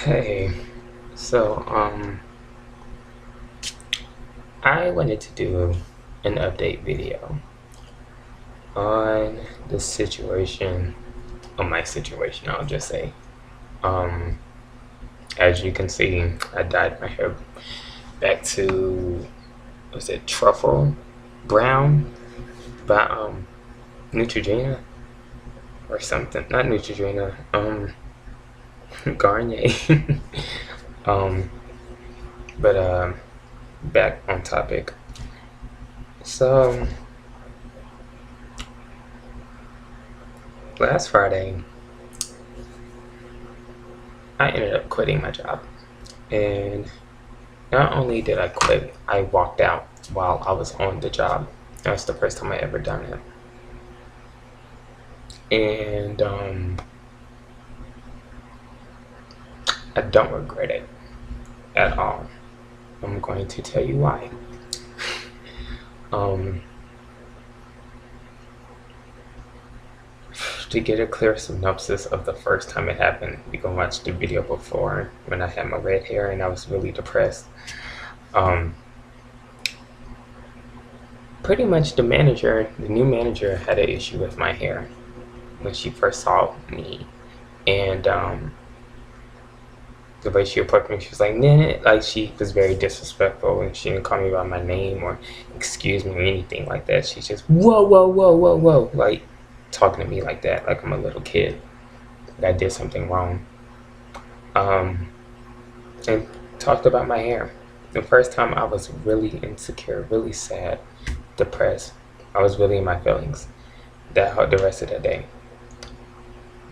Hey, so I wanted to do an update video on the situation, on my situation, I'll just say. Um, as you can see, I dyed my hair back to, was it truffle brown by Neutrogena or something? Not Neutrogena, Garnier. um, but back on topic. So last Friday, I ended up quitting my job. And not only did I quit, I walked out while I was on the job. That's the first time I ever done it. And I don't regret it at all. I'm going to tell you why. um, to get a clear synopsis of the first time it happened, you can watch the video before when I had my red hair and I was really depressed. Pretty much the new manager had an issue with my hair when she first saw me. And the way she approached me, she was like, nah, like she was very disrespectful and she didn't call me by my name or excuse me or anything like that. She's just, whoa, whoa, whoa, whoa, whoa, like talking to me like that, like I'm a little kid, like I did something wrong. And talked about my hair. The first time I was really insecure, really sad, depressed. I was really in my feelings the rest of that day.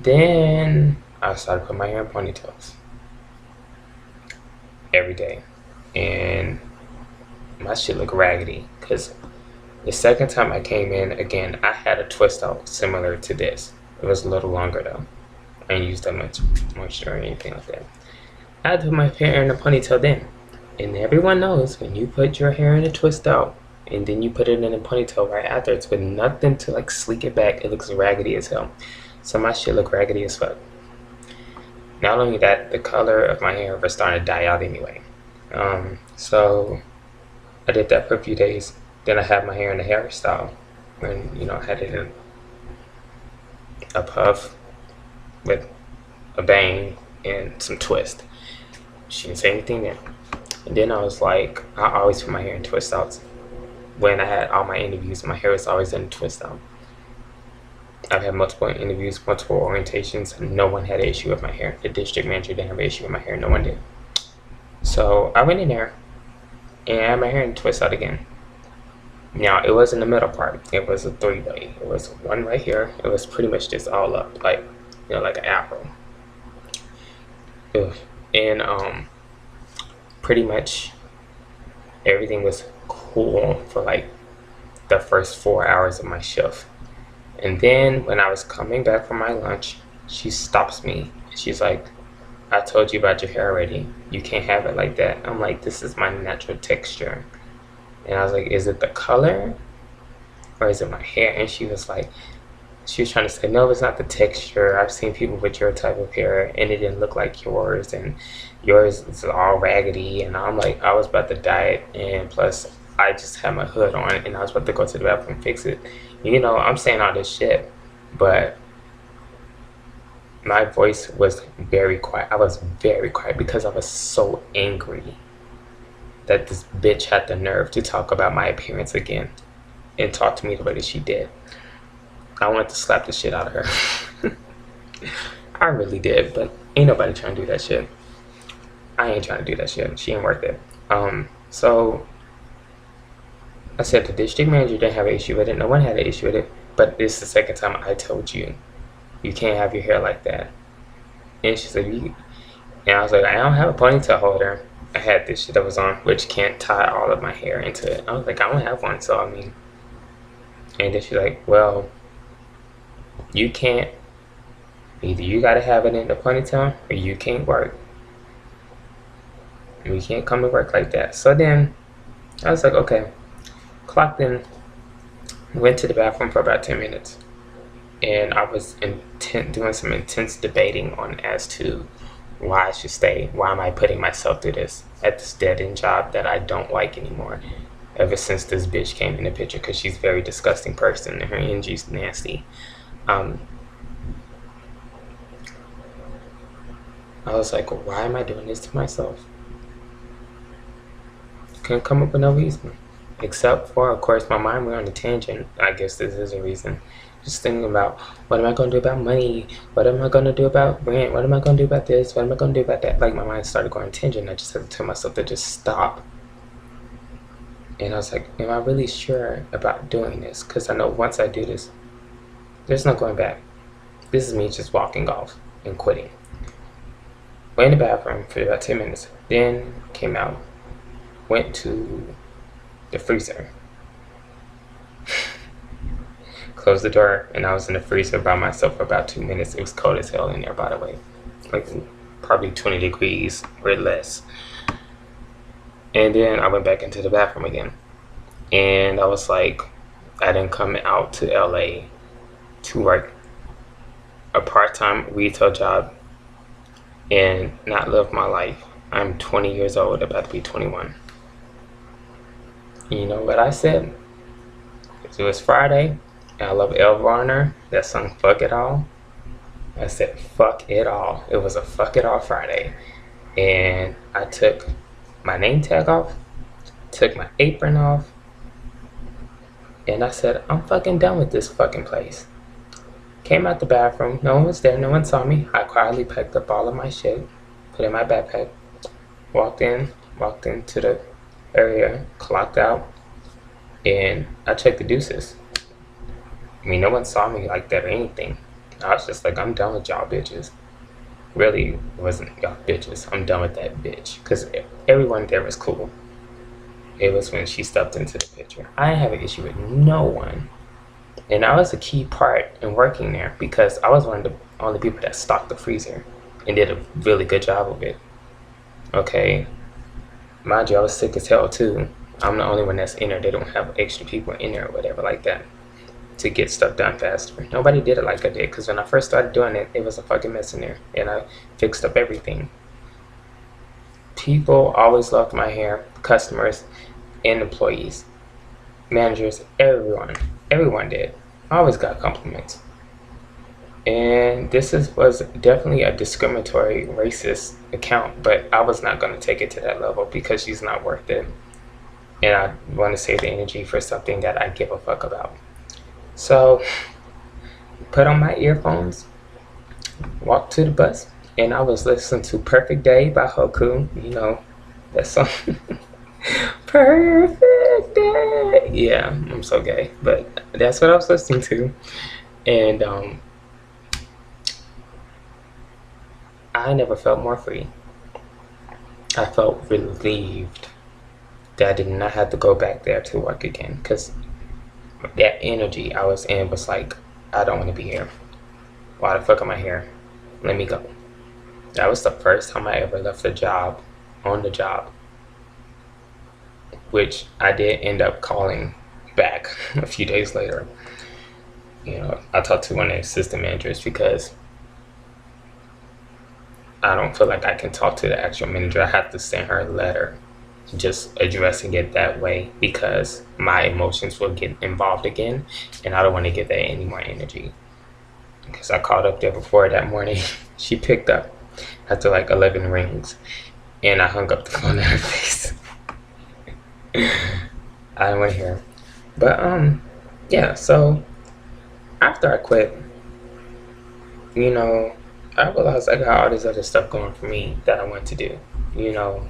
Then I started putting my hair in ponytails every day, and my shit looked raggedy. Cause the second time I came in again, I had a twist out similar to this. It was a little longer though. I didn't use that much moisture or anything like that. I had to put my hair in a ponytail then, and everyone knows when you put your hair in a twist out and then you put it in a ponytail right after, it's with nothing to like sleek it back. It looks raggedy as hell. So my shit looked raggedy as fuck. Not only that, the color of my hair was starting to die out anyway. So I did that for a few days. Then I had my hair in a hairstyle when, I had it in a puff with a bang and some twist. She didn't say anything then. And then I was like, I always put my hair in twist outs. When I had all my interviews, my hair was always in a twist out. I've had multiple interviews, multiple orientations, and no one had an issue with my hair. The district manager didn't have an issue with my hair, no one did. So I went in there and I had my hair in twist out again. Now it was in the middle part. It was a three-way. It was one right here. It was pretty much just all up, like like an afro. Ugh. And pretty much everything was cool for like the first 4 hours of my shift. And then when I was coming back from my lunch, she stops me. She's like, I told you about your hair already. You can't have it like that. I'm like, this is my natural texture. And I was like, is it the color or is it my hair? And she was trying to say, no, it's not the texture. I've seen people with your type of hair and it didn't look like yours, and yours is all raggedy. And I'm like, I was about to dye it, and plus I just had my hood on and I was about to go to the bathroom and fix it. I'm saying all this shit, but my voice was very quiet. I was very quiet because I was so angry that this bitch had the nerve to talk about my appearance again and talk to me the way that she did. I wanted to slap the shit out of her. I really did, but ain't nobody trying to do that shit. I ain't trying to do that shit. She ain't worth it. So I said the district manager didn't have an issue with it. No one had an issue with it. But this is the second time I told you, you can't have your hair like that. And she said, and I was like, I don't have a ponytail holder. I had this shit that was on, which can't tie all of my hair into it. I was like, I don't have one, so and then she's like, well, you can't, either you gotta have it in the ponytail or you can't work. And you can't come to work like that. So then I was like, okay. Clocked in, went to the bathroom for about 10 minutes. And I was doing some intense debating on as to why I should stay. Why am I putting myself through this at this dead end job that I don't like anymore? Ever since this bitch came in the picture, because she's a very disgusting person and her energy's nasty. I was like, why am I doing this to myself? Couldn't come up with no reason. Except for, of course, my mind went on a tangent. I guess this is a reason. Just thinking about, what am I going to do about money? What am I going to do about rent? What am I going to do about this? What am I going to do about that? Like, my mind started going tangent. I just had to tell myself to just stop. And I was like, am I really sure about doing this? Because I know once I do this, there's no going back. This is me just walking off and quitting. Went in the bathroom for about 10 minutes. Then came out. Went to the freezer. Closed the door, and I was in the freezer by myself for about 2 minutes. It was cold as hell in there, by the way. Like probably 20 degrees or less. And then I went back into the bathroom again. And I was like, I didn't come out to LA to work a part-time retail job and not live my life. I'm 20 years old, about to be 21. You know what I said? It was Friday. I love Elle Varner. That song, Fuck It All. I said, fuck it all. It was a fuck it all Friday. And I took my name tag off, took my apron off, and I said, I'm fucking done with this fucking place. Came out the bathroom. No one was there. No one saw me. I quietly packed up all of my shit, put it in my backpack, walked into the area, clocked out, and I checked the deuces. I mean, no one saw me like that or anything. I was just like, I'm done with y'all bitches. Really, it wasn't y'all bitches. I'm done with that bitch. Because everyone there was cool. It was when she stepped into the picture. I didn't have an issue with no one. And I was a key part in working there because I was one of the only people that stocked the freezer and did a really good job of it. Okay. Mind you, I was sick as hell too. I'm the only one that's in there. They don't have extra people in there or whatever like that to get stuff done faster. Nobody did it like I did because when I first started doing it, it was a fucking mess in there and I fixed up everything. People always loved my hair, customers and employees, managers, everyone did. I always got compliments. And this was definitely a discriminatory, racist account, but I was not going to take it to that level because she's not worth it. And I want to save the energy for something that I give a fuck about. So, put on my earphones, walked to the bus, and I was listening to Perfect Day by Hoku. You know, that song. Perfect Day. Yeah, I'm so gay. But that's what I was listening to. And I never felt more free. I felt relieved that I did not have to go back there to work again. Because that energy I was in was like, I don't want to be here. Why the fuck am I here? Let me go. That was the first time I ever left a job on the job, which I did end up calling back a few days later. You know, I talked to one of the assistant managers because I don't feel like I can talk to the actual manager. I have to send her a letter just addressing it that way because my emotions will get involved again and I don't want to give that any more energy. Because I called up there before that morning. She picked up after like 11 rings and I hung up the phone in her face. I don't want to hear her. But yeah, so after I quit, you know, I realized I got all this other stuff going for me that I want to do. You know,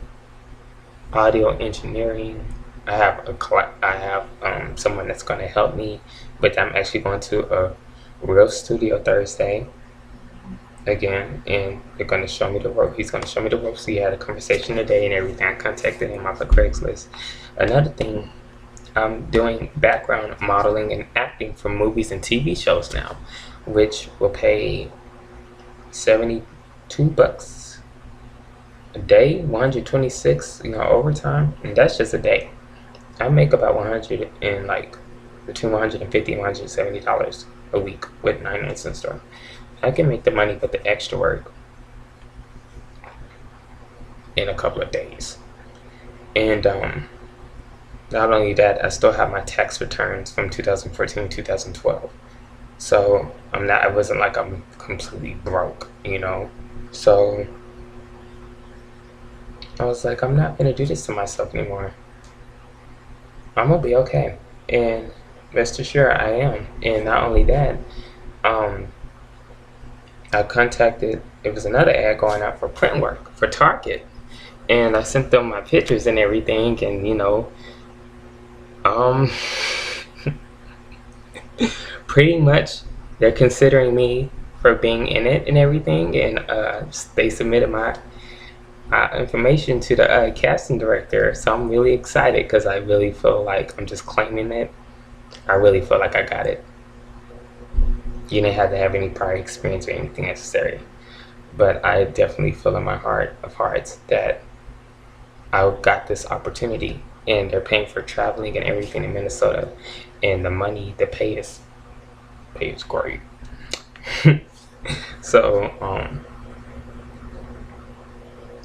audio engineering. I have someone that's going to help me, but I'm actually going to a real studio Thursday again, and they're going to show me the rope. He's going to show me the ropes. We had a conversation today and everything. I contacted him off of Craigslist. Another thing, I'm doing background modeling and acting for movies and TV shows now, which will pay $72 a day, 126, you know, overtime, and that's just a day. I make about 100 and like between $150 and $170 a week with 99 cent store. I can make the money with the extra work. in a couple of days. And not only that, I still have my tax returns from 2014 and 2012. So I wasn't like I'm completely broke, you know. So I was like, I'm not gonna do this to myself anymore. I'm gonna be okay. And rest assured I am. And not only that, um, I contacted, it was another ad going out for print work for Target. And I sent them my pictures and everything, and um, pretty much they're considering me for being in it and everything. And they submitted my information to the casting director. So I'm really excited because I really feel like I'm just claiming it. I really feel like I got it. You didn't have to have any prior experience or anything necessary. But I definitely feel in my heart of hearts that I got this opportunity, and they're paying for traveling and everything in Minnesota, and the money, the pay is great. So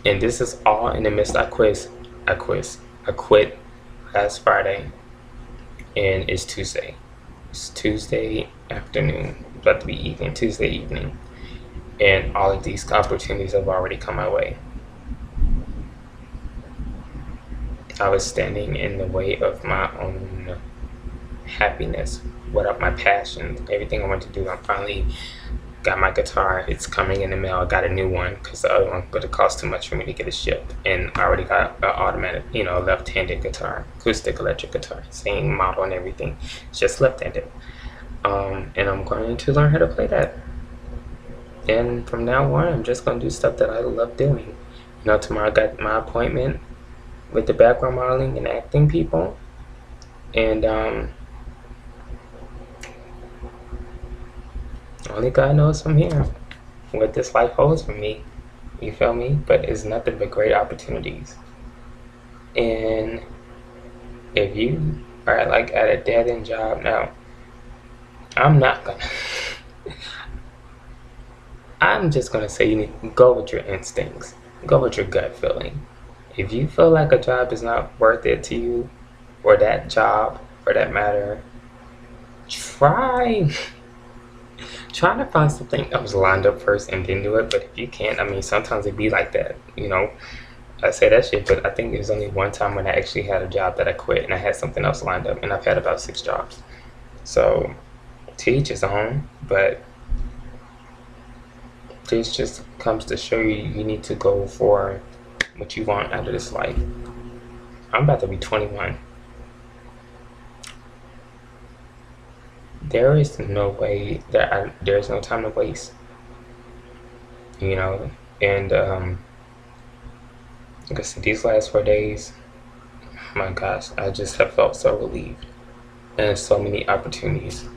and this is all in the midst. I quit last Friday, and it's Tuesday. It's Tuesday afternoon, about to be evening, Tuesday evening, and all of these opportunities have already come my way. I was standing in the way of my own happiness, my passion, everything I wanted to do. I finally got my guitar. It's coming in the mail. I got a new one because the other one would have cost too much for me to get it shipped. And I already got an automatic, left-handed guitar, acoustic electric guitar, same model and everything. It's just left-handed. And I'm going to learn how to play that. And from now on, I'm just going to do stuff that I love doing. Tomorrow I got my appointment with the background modeling and acting people. And only God knows from here what this life holds for me. You feel me? But it's nothing but great opportunities. And if you are like at a dead end job now, I'm not gonna I'm just gonna say you need to go with your instincts. Go with your gut feeling. If you feel like a job is not worth it to you, or that job for that matter, try to find something else lined up first and then do it. But if you can't, I mean, sometimes it be like that, I say that shit, but I think there's only one time when I actually had a job that I quit and I had something else lined up, and I've had about 6 jobs. So to each his own, but this just comes to show you need to go for what you want out of this life. I'm about to be 21. There is no way that there's no time to waste, and like I said, these last 4 days, my gosh, I just have felt so relieved, and so many opportunities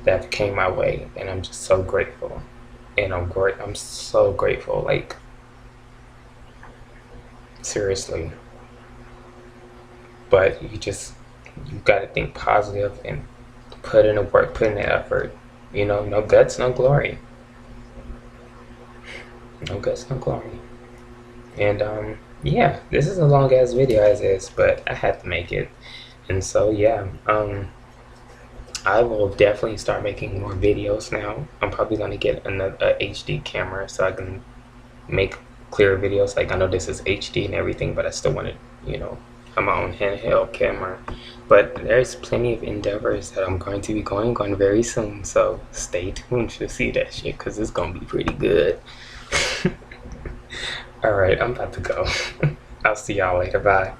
that have came my way, and I'm just so grateful. And I'm so grateful, like, seriously. But you got to think positive and put in the work, put in the effort. No guts, no glory. No guts, no glory. And yeah, this is a long ass video as is, but I had to make it. And so yeah, I will definitely start making more videos now. I'm probably gonna get a HD camera so I can make clearer videos. Like, I know this is HD and everything, but I still want to, have my own handheld camera. But there's plenty of endeavors that I'm going to be going on very soon. So stay tuned to see that shit, because it's gonna be pretty good. All right, I'm about to go. I'll see y'all later. Bye.